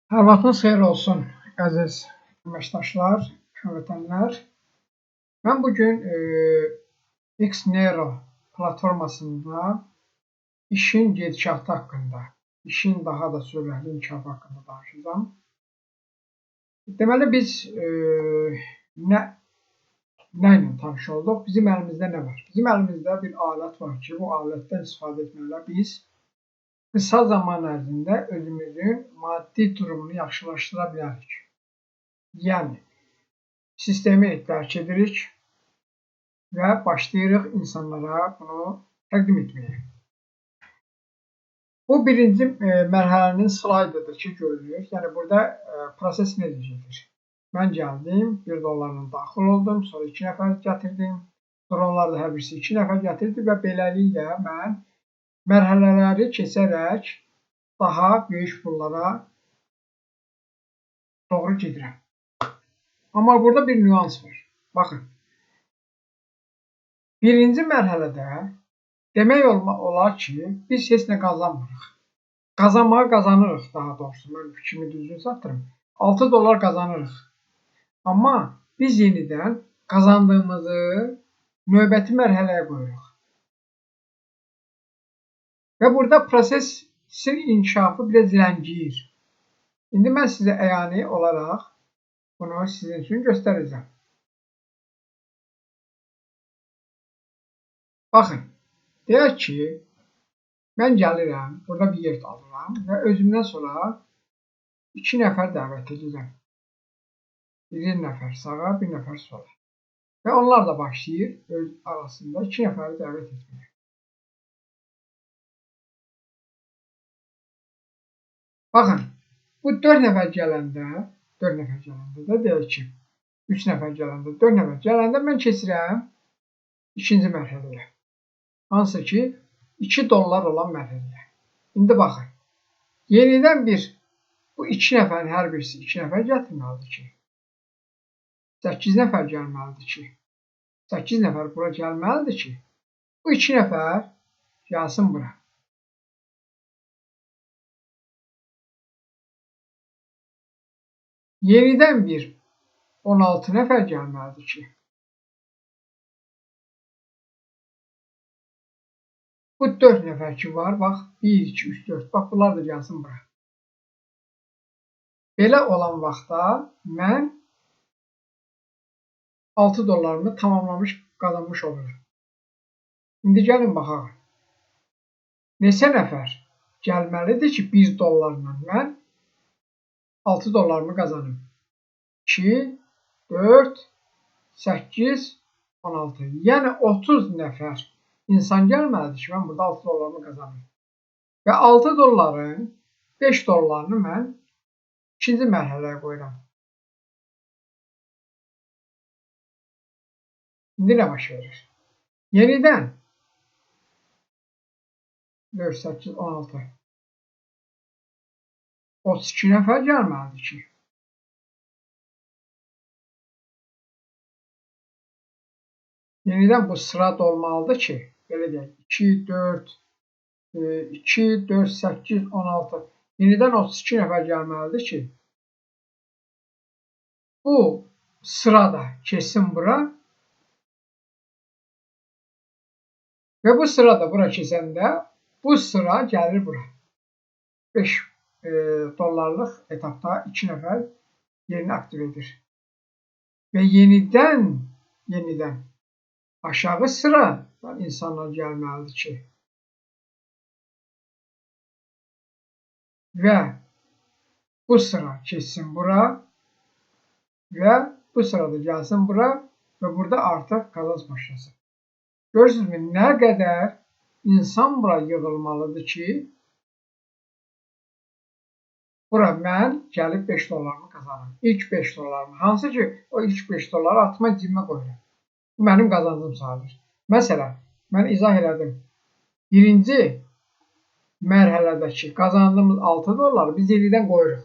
Hər vaxtınız xeyir olsun, əziz əməkdaşlar, həmvətənlər. Mən bugün X-Nero platformasında işin gedişatı haqqında, işin daha da sürətli inkişafı haqqında danışacağım. Deməli, biz nə ilə tanış olduq? Bizim əlimizdə nə var? Bizim əlimizdə bir alət var ki, bu alətdən istifadə etməklə biz qısa zaman ərzində özümüzün maddi durumunu yaxşılaşdıra bilərik. Yəni, sistemi dərk edirik və başlayırıq insanlara bunu təqdim etməyə. Bu birinci mərhələnin slaydıdır ki, görünür. Yəni, burada proses necə gedir? Mən gəldim, $1 daxil oldum, sonra 2 nəfər gətirdim, sonra onlar da hər birisi 2 nəfər gətirdi və beləliklə mən mərhələləri keçərək daha böyük pullara doğru gedirəm. Amma burada bir nüans var. Baxın, birinci mərhələdə demək olar ki, biz heç nə qazanmırıq. Qazanmağı qazanırıq daha doğrusu, mən fikrimi düzgün çatdırım. $6 qazanırıq. Amma biz yenidən qazandığımızı növbəti mərhələyə qoyuruq. Və burada prosesin inkişafı biraz ləngiyir. İndi mən sizə əyani olaraq bunu sizin üçün göstərəcəm. Baxın, deyək ki, mən gəlirəm, burada bir yer alıram və özümdən sonra 2 nəfər dəvət edirəm. Bir nəfər sağa, bir nəfər sola. Və onlar da başlayır öz arasında 2 nəfəri dəvət etməyə. Baxın, bu 4 nəfər gələndə də deyək ki, 3 nəfər gələndə, 4 nəfər gələndə mən keçirəm ikinci mərhələyə. Hansı ki, $2 olan mərhələyə. İndi baxın, yenidən bu 2 nəfərin hər birisi 2 nəfər gətirməlidir ki, 8 nəfər gəlməlidir ki, 8 nəfər bura gəlməlidir ki, bu 2 nəfər gəlsin bura. Yenidən 16 nəfər gəlməlidir ki, bu 4 nəfər ki var, bax, 1, 2, 3, 4, bax, bunlar da gəlsin bura. Belə olan vaxtda mən $6 tamamlamış, qazanmış olurum. İndi gəlin baxaq. Neçə nəfər gəlməlidir ki, $1 mən $6 qazanım. 2, 4, 8, 16. Yəni 30 nəfər insan gəlməlidir ki, mən burada $6 qazanım. Və $6-ın $5 mən ikinci mərhələyə qoyuram. İndi nə baş verir? Yenidən 4, 8, 16. 32 nəfər gəlməlidir ki, yenidən bu sıra dolmalıdır ki, belə deyək, 2, 4, 8, 16. Yenidən 32 nəfər gəlməlidir ki, bu sırada keçsin bura və bu sırada bura keçəndə bu sıra gəlir bura. $5 etapda 2 nəfər yerini aktiv edir. Və yenidən aşağı sıradan insanlar gəlməlidir ki, və bu sıra keçsin bura və bu sırada gəlsin bura və burada artıq qazanc başlasın. Görürsünüzmü, nə qədər insan bura yığılmalıdır ki, bura mən gəlib $5 qazanım. İlk $5. Hansı ki, o ilk $5 atıma cibimə qoyuram. Bu mənim qazancım sayılır. Məsələn, mən izah elədim. Birinci mərhələdəki qazandığımız $6 biz yenidən qoyuruq.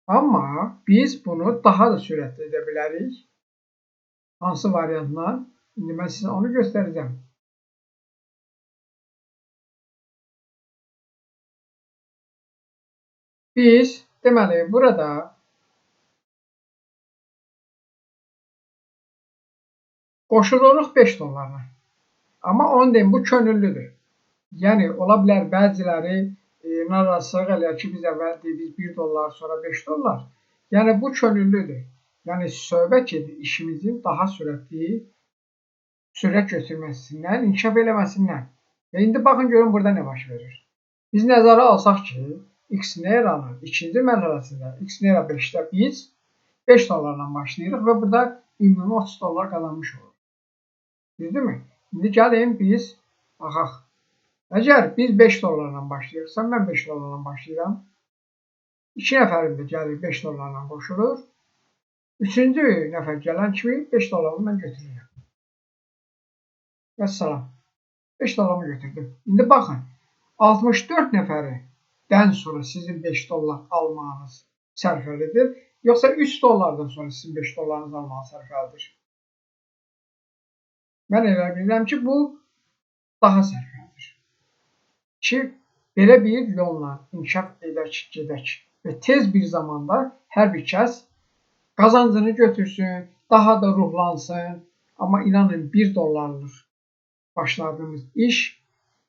Amma biz bunu daha da sürətli edə bilərik. Hansı variantla? İndi mən sizə onu göstərəcəm. biz deməli burada qoşuluruq 5 dollarla. Amma onu deyim, bu könüllüdür. Yəni, ola bilər bəziləri narazılıq eləyər ki, biz əvvəl dedik 1 dollar, sonra 5 dollar. Yəni, bu könüllüdür. Yəni, söhbət gedir işimizin daha sürət götürməsindən, inkişaf eləməsindən. Və indi baxın, görün burada nə baş verir. Biz nəzərə alsaq ki, X-Neranın ikinci mərhələsində, X-Nera 5-də biz 5 dollarla başlayırıq və burada ümumi 30 dollar qazanmış oluruq. Düzdürmü? İndi gəlin biz baxaq. Əgər biz 5 dollarla başlayırıqsa, mən 5 dollarla başlayıram. 2 nəfərim də gəlir 5 dollarla qoşulur. 3-cü nəfər gələn kimi 5 dollarını mən götürürəm. Vəssalam. 5 dollarımı götürdüm. İndi baxın, 64 nəfərdən sonra sizin 5 dollar almağınız sərfəlidir, yoxsa 3 dollardan sonra sizin 5 dollarınızı almağınız sərfəlidir. Mən elə bilirəm ki, bu daha sərfəlidir. Ki, belə bir yolla inkişaf gedək və tez bir zamanda hər bir kəs qazancını götürsün, daha da ruhlansın. Amma inanın 1 dollarlıq başladığımız iş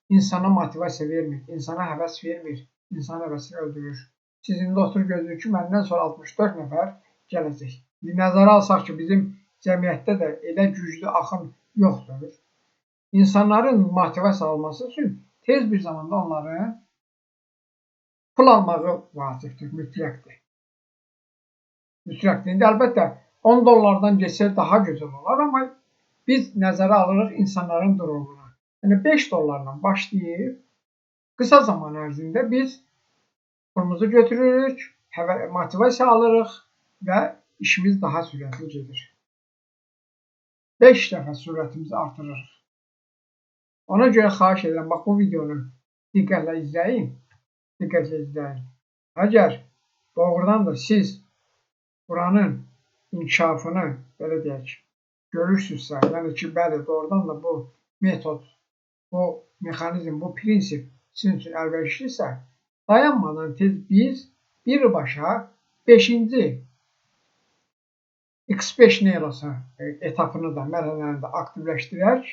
insana motivasiya vermir, insana həvəs vermir, insanın həvəsini öldürür. Siz indi oturub gözləyin ki, məndən sonra 64 nəfər gələcək. Nəzərə alsaq ki, bizim cəmiyyətdə də elə güclü axın yoxdur. İnsanların motivasiya alması üçün tez bir zamanda onların pul almağı vacibdir, mütləqdir. Mütləqdir. İndi əlbəttə 10 dollardan geçsə daha gözəl olar, amma biz nəzərə alırıq insanların durumunu. Yəni 5 dollarla başlayıb qısa zaman ərzində biz pulumuzu götürürük, motivasiya alırıq və işimiz daha sürətli gedir. 5 dəfə sürətimizi artırırıq. Ona görə xahiş edirəm, bax bu videonu diqqətlə izləyin. Əgər doğrudan da siz buranın inkişafını, belə deyək, görürsünüzsə, yəni ki, bəli, doğrudan da bu metod, bu mexanizm, bu prinsip sizin üçün əlverişlisə, dayanmadan tez biz birbaşa 5-ci X5 Nerası etapını da, mərhələni də aktivləşdirək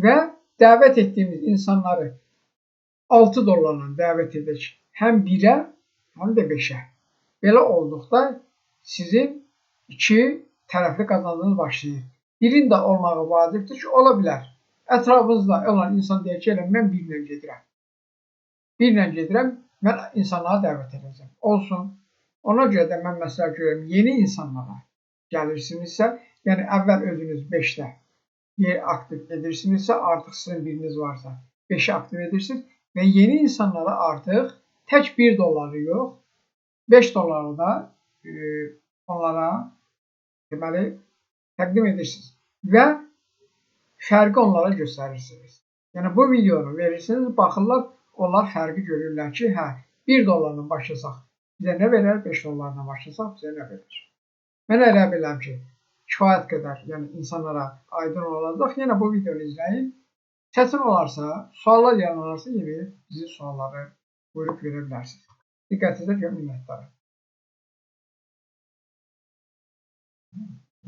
və dəvət etdiyimiz insanları 6 dollarla dəvət edək. Həm 1-ə, həm də 5-ə. Belə olduqda sizin 2 tərəfli qazancınız başlayır. Birin də olmağı vacibdir ki, ola bilər. Ətrafınızda olan insan deyək ki, mən 1-lə gedirəm. 1-lə gedirəm, mən insanlara dəvət edəcəm. Olsun. Ona görə də mən məsələ görürəm, yeni insanlara gəlirsinizsə, yəni əvvəl özünüz 5-də aktiv edirsinizsə, artıq sizin biriniz varsa 5-i aktiv edirsiniz və yeni insanlara artıq tək 1 dolları yox, 5 dolları da onlara deməli təqdim edirsiniz və fərqi onlara göstərirsiniz. Yəni bu videonu verirsiniz, baxırlar, onlar fərqi görürlər ki, hə, 1 dollarla başlasaq bizə nə verər, 5 dollarla başlasaq bizə nə verər. Mən elə bilirəm ki, kifayət qədər, yəni insanlara aydın olacaq. Yenə bu videonu izləyin. Çətin olarsa, suallar yaranarsa, bizi sualları buyurub verə bilərsiniz. Diqqətinizə görə minnətdarım.